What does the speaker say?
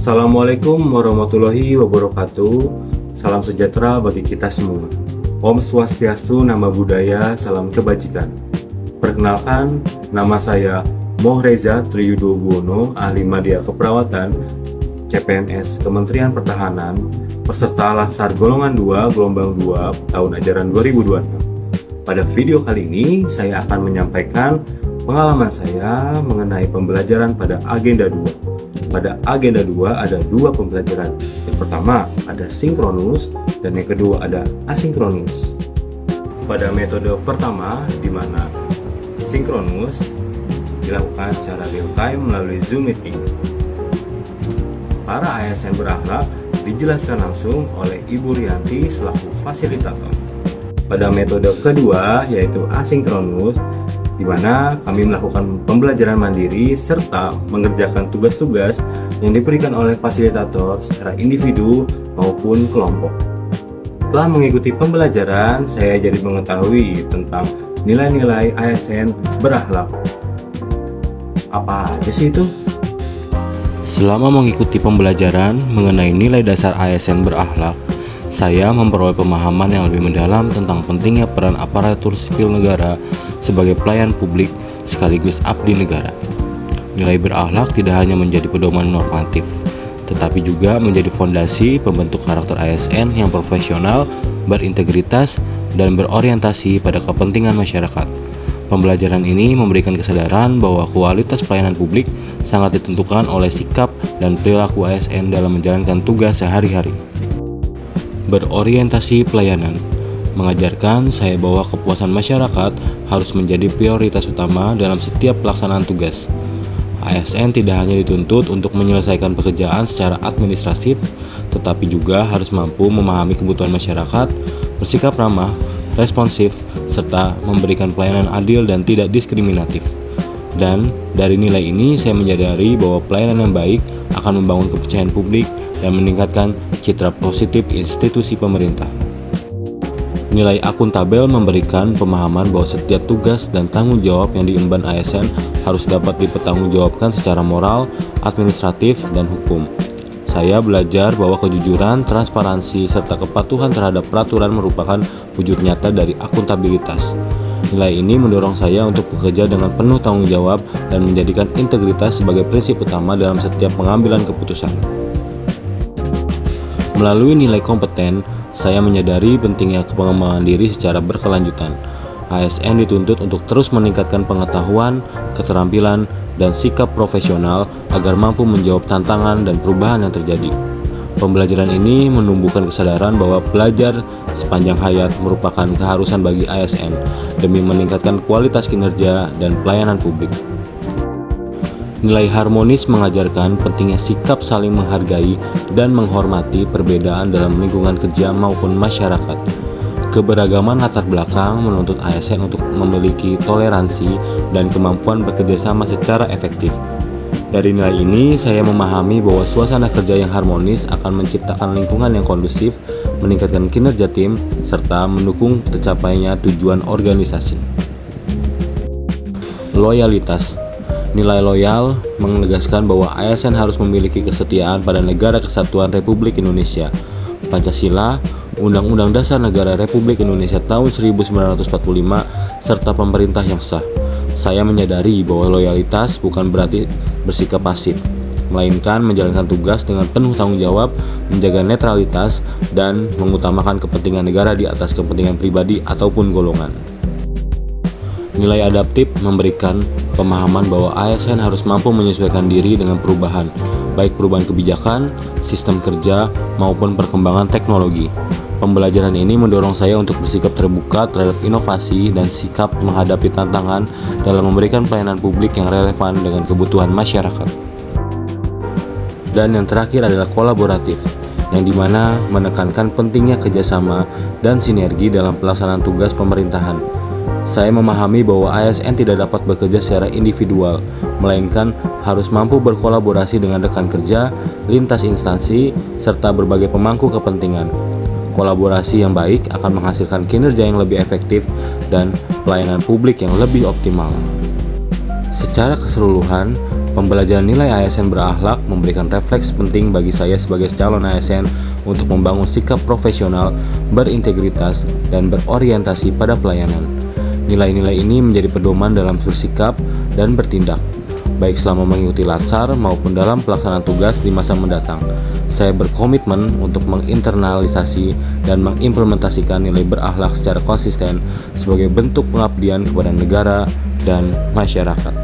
Assalamualaikum warahmatullahi wabarakatuh. Salam sejahtera bagi kita semua. Om Swastiastu, Nama Budaya, Salam Kebajikan. Perkenalkan, nama saya Moh Reza Triyudo Buwono, ahli media keperawatan CPNS Kementerian Pertahanan, peserta Latsar Golongan 2 Gelombang 2 tahun ajaran 2026. Pada video kali ini, saya akan menyampaikan pengalaman saya mengenai pembelajaran pada agenda 2. Pada agenda 2 ada dua pembelajaran. Yang pertama ada sinkronus dan yang kedua ada asinkronus. Pada metode pertama di mana sinkronus dilakukan secara real time melalui Zoom meeting. Para ASN berakhlak dijelaskan langsung oleh Ibu Rianti selaku fasilitator. Pada metode kedua yaitu asinkronus, di mana kami melakukan pembelajaran mandiri serta mengerjakan tugas-tugas yang diberikan oleh fasilitator secara individu maupun kelompok. Setelah mengikuti pembelajaran, saya jadi mengetahui tentang nilai-nilai ASN berakhlak. Apa aja sih itu? Selama mengikuti pembelajaran mengenai nilai dasar ASN berakhlak, saya memperoleh pemahaman yang lebih mendalam tentang pentingnya peran aparatur sipil negara sebagai pelayan publik sekaligus abdi negara. Nilai berakhlak tidak hanya menjadi pedoman normatif, tetapi juga menjadi fondasi pembentuk karakter ASN yang profesional, berintegritas, dan berorientasi pada kepentingan masyarakat. Pembelajaran ini memberikan kesadaran bahwa kualitas pelayanan publik sangat ditentukan oleh sikap dan perilaku ASN dalam menjalankan tugas sehari-hari. Berorientasi pelayanan mengajarkan saya bahwa kepuasan masyarakat harus menjadi prioritas utama dalam setiap pelaksanaan tugas. ASN tidak hanya dituntut untuk menyelesaikan pekerjaan secara administratif, tetapi juga harus mampu memahami kebutuhan masyarakat, bersikap ramah, responsif, serta memberikan pelayanan adil dan tidak diskriminatif. Dan dari nilai ini saya menyadari bahwa pelayanan yang baik akan membangun kepercayaan publik dan meningkatkan citra positif institusi pemerintah. Nilai akuntabel memberikan pemahaman bahwa setiap tugas dan tanggung jawab yang diemban ASN harus dapat dipertanggungjawabkan secara moral, administratif, dan hukum. Saya belajar bahwa kejujuran, transparansi, serta kepatuhan terhadap peraturan merupakan wujud nyata dari akuntabilitas. Nilai ini mendorong saya untuk bekerja dengan penuh tanggung jawab dan menjadikan integritas sebagai prinsip utama dalam setiap pengambilan keputusan. Melalui nilai kompeten, saya menyadari pentingnya pengembangan diri secara berkelanjutan. ASN dituntut untuk terus meningkatkan pengetahuan, keterampilan, dan sikap profesional agar mampu menjawab tantangan dan perubahan yang terjadi. Pembelajaran ini menumbuhkan kesadaran bahwa belajar sepanjang hayat merupakan keharusan bagi ASN demi meningkatkan kualitas kinerja dan pelayanan publik. Nilai harmonis mengajarkan pentingnya sikap saling menghargai dan menghormati perbedaan dalam lingkungan kerja maupun masyarakat. Keberagaman latar belakang menuntut ASN untuk memiliki toleransi dan kemampuan bekerjasama secara efektif. Dari nilai ini, saya memahami bahwa suasana kerja yang harmonis akan menciptakan lingkungan yang kondusif, meningkatkan kinerja tim, serta mendukung tercapainya tujuan organisasi. Loyalitas. Nilai loyal menegaskan bahwa ASN harus memiliki kesetiaan pada Negara Kesatuan Republik Indonesia, Pancasila, Undang-Undang Dasar Negara Republik Indonesia tahun 1945, serta pemerintah yang sah. Saya menyadari bahwa loyalitas bukan berarti bersikap pasif, melainkan menjalankan tugas dengan penuh tanggung jawab, menjaga netralitas, dan mengutamakan kepentingan negara di atas kepentingan pribadi ataupun golongan. Nilai adaptif memberikan pemahaman bahwa ASN harus mampu menyesuaikan diri dengan perubahan, baik perubahan kebijakan, sistem kerja, maupun perkembangan teknologi. Pembelajaran ini mendorong saya untuk bersikap terbuka terhadap inovasi dan sikap menghadapi tantangan dalam memberikan pelayanan publik yang relevan dengan kebutuhan masyarakat. Dan yang terakhir adalah kolaboratif, yang dimana menekankan pentingnya kerjasama dan sinergi dalam pelaksanaan tugas pemerintahan. Saya memahami bahwa ASN tidak dapat bekerja secara individual, melainkan harus mampu berkolaborasi dengan rekan kerja, lintas instansi, serta berbagai pemangku kepentingan. Kolaborasi yang baik akan menghasilkan kinerja yang lebih efektif dan pelayanan publik yang lebih optimal. Secara keseluruhan, Pembelajaran nilai ASN berakhlak memberikan refleks penting bagi saya sebagai calon ASN untuk membangun sikap profesional, berintegritas, dan berorientasi pada pelayanan. Nilai-nilai ini menjadi pedoman dalam bersikap dan bertindak, baik selama mengikuti latsar maupun dalam pelaksanaan tugas di masa mendatang. Saya berkomitmen untuk menginternalisasi dan mengimplementasikan nilai berakhlak secara konsisten sebagai bentuk pengabdian kepada negara dan masyarakat.